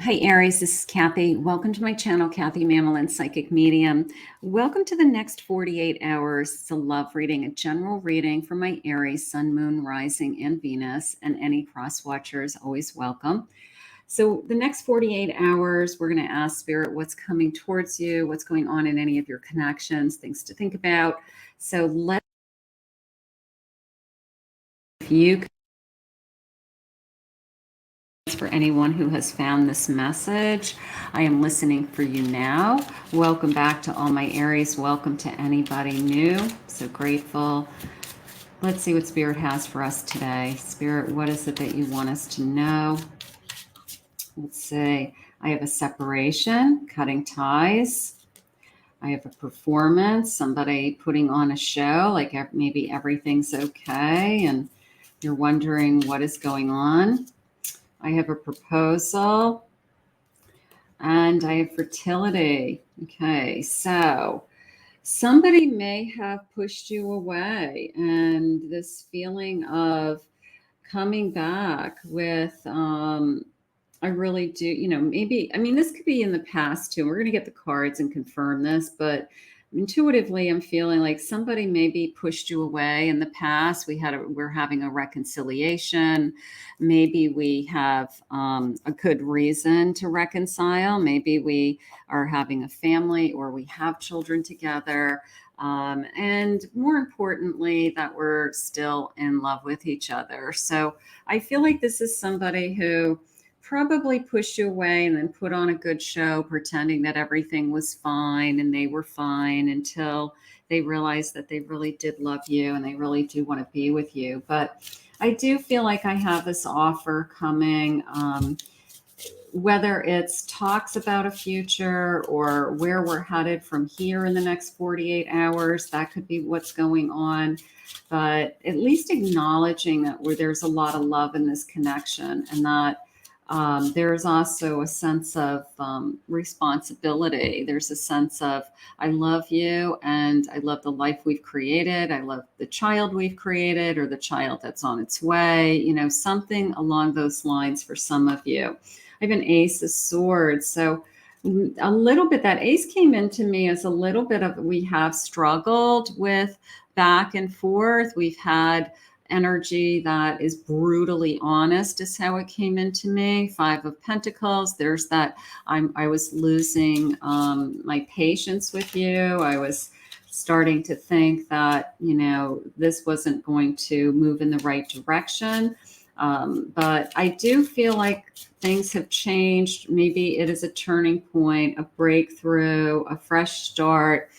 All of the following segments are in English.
Hi, Aries. This is Kathy. Welcome to my channel, Kathy Mamolen, Psychic Medium. Welcome to the next 48 hours. It's a love reading, a general reading for my Aries, Sun, Moon, Rising, and Venus, and any cross watchers, always welcome. So the next 48 hours, we're going to ask Spirit what's coming towards you, what's going on in any of your connections, things to think about. So if you for anyone who has found this message, I am listening for you now. Welcome back to all my Aries. Welcome to anybody new. So grateful. Let's see what Spirit has for us today. Spirit, what is it that you want us to know? Let's see. I have a separation, cutting ties. I have a performance, somebody putting on a show, like maybe everything's okay and you're wondering what is going on. I have a proposal, and I have fertility. Okay, so somebody may have pushed you away, and this feeling of coming back with, I really do, maybe, I mean, this could be in the past too. We're going to get the cards and confirm this, but intuitively, I'm feeling like somebody maybe pushed you away in the past. We're having a reconciliation. Maybe we have a good reason to reconcile. Maybe we are having a family or we have children together. And more importantly, that we're still in love with each other. So I feel like this is somebody who probably pushed you away and then put on a good show, pretending that everything was fine and they were fine until they realized that they really did love you and they really do want to be with you. But I do feel like I have this offer coming. Whether it's talks about a future or where we're headed from here in the next 48 hours, that could be what's going on. But at least acknowledging that there's a lot of love in this connection, and that there's also a sense of responsibility. There's a sense of, I love you and I love the life we've created. I love the child we've created or the child that's on its way, something along those lines for some of you. I have an Ace of Swords. So a little bit, that ace came into me as a little bit of, we have struggled with back and forth. We've had energy that is brutally honest, is how it came into me. Five of Pentacles. There's that I was losing my patience with you. I was starting to think that, this wasn't going to move in the right direction. But I do feel like things have changed. Maybe it is a turning point, a breakthrough, a fresh start.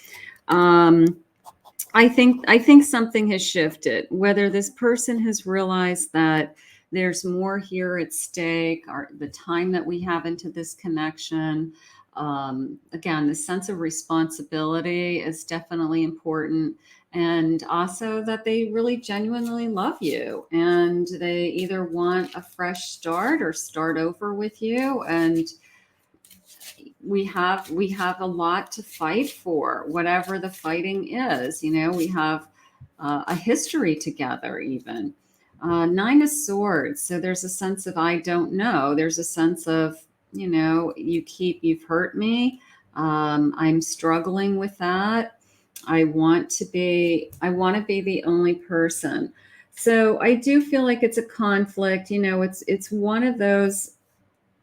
I think something has shifted. Whether this person has realized that there's more here at stake, or the time that we have into this connection. Again, the sense of responsibility is definitely important. And also that they really genuinely love you and they either want a fresh start or start over with you. And we have a lot to fight for, whatever the fighting is. We have a history together, even. Nine of Swords. So there's a sense of, I don't know. There's a sense of, you've hurt me. I'm struggling with that. I want to be the only person. So I do feel like it's a conflict. It's one of those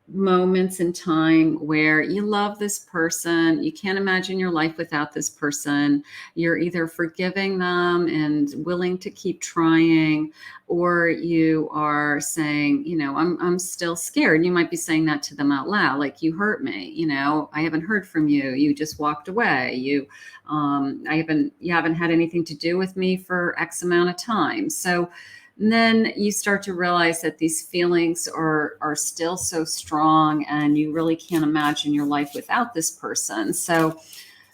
moments in time where you love this person. You can't imagine your life without this person. You're either forgiving them and willing to keep trying, or you are saying, I'm still scared. You might be saying that to them out loud, like, you hurt me. I haven't heard from you. You just walked away. You haven't had anything to do with me for X amount of time. So and then you start to realize that these feelings are still so strong and you really can't imagine your life without this person. So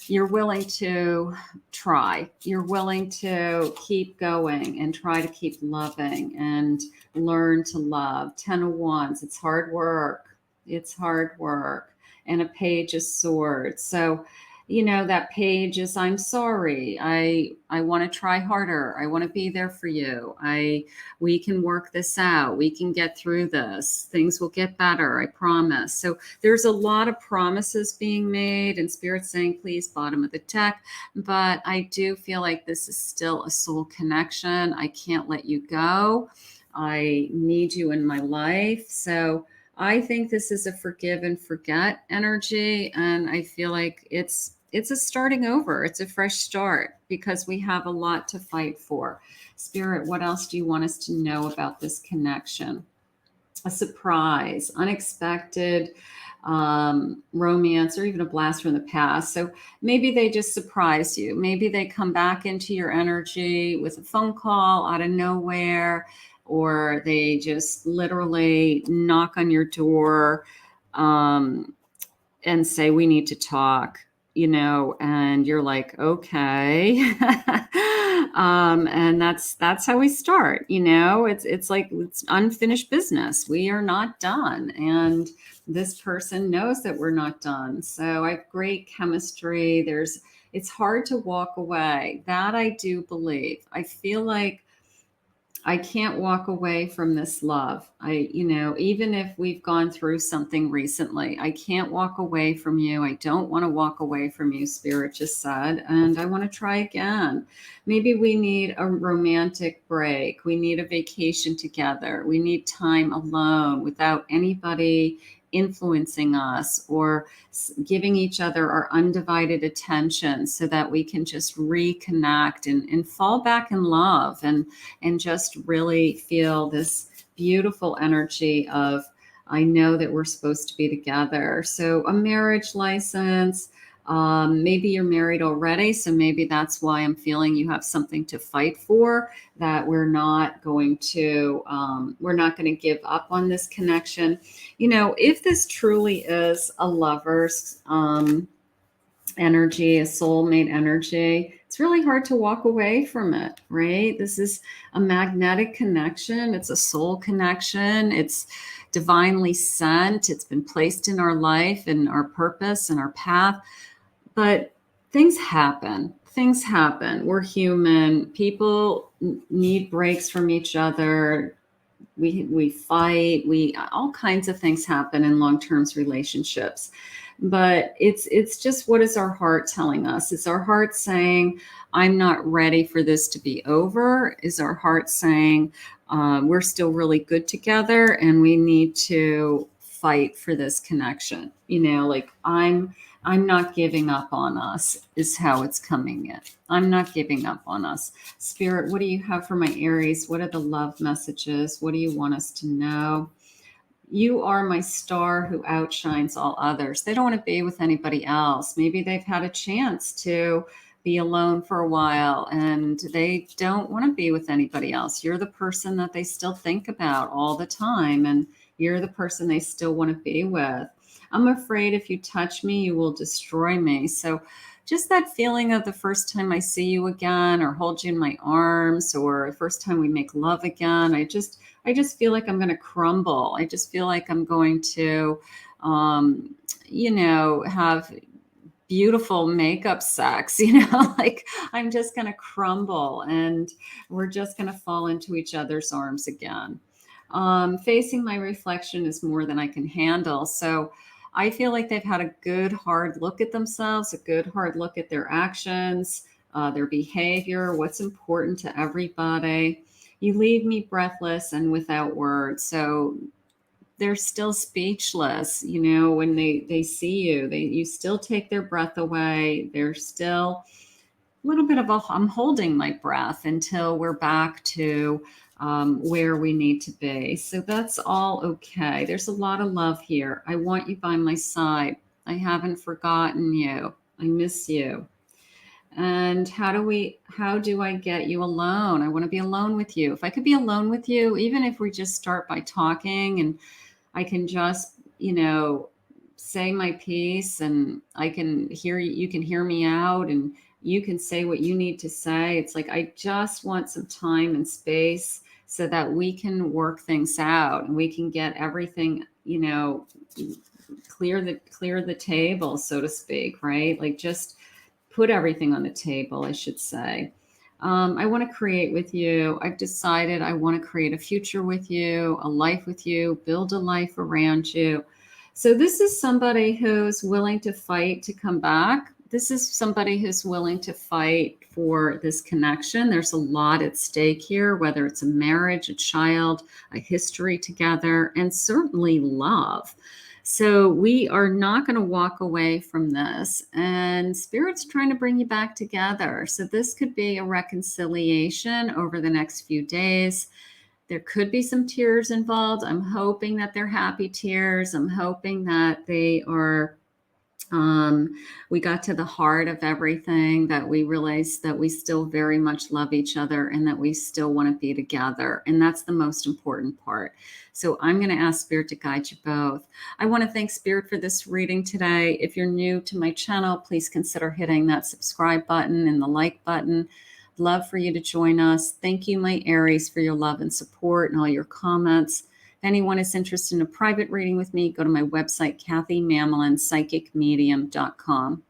you're willing to try. You're willing to keep going and try to keep loving and learn to love. 10 of Wands. It's hard work. It's hard work. And a Page of Swords. So that page is, I'm sorry. I want to try harder. I want to be there for you. We can work this out. We can get through this. Things will get better. I promise. So there's a lot of promises being made, and Spirit saying, please, bottom of the deck. But I do feel like this is still a soul connection. I can't let you go. I need you in my life. So I think this is a forgive and forget energy, and I feel like it's a starting over. It's a fresh start because we have a lot to fight for. Spirit, what else do you want us to know about this connection? A surprise, unexpected romance, or even a blast from the past. So maybe they just surprise you. Maybe they come back into your energy with a phone call out of nowhere, or they just literally knock on your door and say, we need to talk, and you're like, okay. And that's how we start. It's like, it's unfinished business. We are not done. And this person knows that we're not done. So I have great chemistry. It's hard to walk away. That I do believe. I feel like I can't walk away from this love. Even if we've gone through something recently, I can't walk away from you. I don't want to walk away from you, Spirit just said, and I want to try again. Maybe we need a romantic break. We need a vacation together. We need time alone without anybody influencing us, or giving each other our undivided attention, so that we can just reconnect and fall back in love, and just really feel this beautiful energy of, I know that we're supposed to be together. So a marriage license, maybe you're married already, so maybe that's why I'm feeling you have something to fight for, that we're not going to give up on this connection. If this truly is a lover's energy, a soulmate energy, it's really hard to walk away from it, right? This is a magnetic connection. It's a soul connection. It's divinely sent. It's been placed in our life and our purpose and our path. But things happen. Things happen. We're human. People need breaks from each other. We fight. All kinds of things happen in long-term relationships. But it's just, what is our heart telling us? Is our heart saying, I'm not ready for this to be over? Is our heart saying, we're still really good together and we need to fight for this connection? Like, I'm not giving up on us is how it's coming in. I'm not giving up on us. Spirit, what do you have for my Aries? What are the love messages? What do you want us to know? You are my star who outshines all others. They don't want to be with anybody else. Maybe they've had a chance to be alone for a while and they don't want to be with anybody else. You're the person that they still think about all the time, and you're the person they still want to be with. I'm afraid if you touch me, you will destroy me. So just that feeling of the first time I see you again, or hold you in my arms, or the first time we make love again, I just feel like I'm going to crumble. I just feel like I'm going to, have beautiful makeup sex, like I'm just going to crumble and we're just going to fall into each other's arms again. Facing my reflection is more than I can handle. So I feel like they've had a good hard look at themselves, a good hard look at their actions, their behavior, what's important to everybody. You leave me breathless and without words. So they're still speechless, when they see you. You still take their breath away. They're still a little bit of I'm holding my breath until we're back to where we need to be. So that's all okay. There's a lot of love here. I want you by my side. I haven't forgotten you. I miss you. And how do I get you alone? I want to be alone with you. If I could be alone with you, even if we just start by talking and I can just, say my piece, and I can hear you, you can hear me out, and you can say what you need to say. It's like, I just want some time and space so that we can work things out and we can get everything, clear the table, so to speak, right? Like just put everything on the table, I should say. I want to create with you. I've decided I want to create a future with you, a life with you, build a life around you. So this is somebody who's willing to fight to come back. This is somebody who's willing to fight for this connection. There's a lot at stake here, whether it's a marriage, a child, a history together, and certainly love. So we are not going to walk away from this. And Spirit's trying to bring you back together. So this could be a reconciliation over the next few days. There could be some tears involved. I'm hoping that they're happy tears. I'm hoping that they are, we got to the heart of everything, that we realized that we still very much love each other and that we still want to be together. And that's the most important part. So I'm going to ask Spirit to guide you both. I want to thank Spirit for this reading today. If you're new to my channel, please consider hitting that subscribe button and the like button. Love for you to join us. Thank you, my Aries, for your love and support and all your comments. If anyone is interested in a private reading with me, go to my website, KathyMamolen, psychicmedium.com.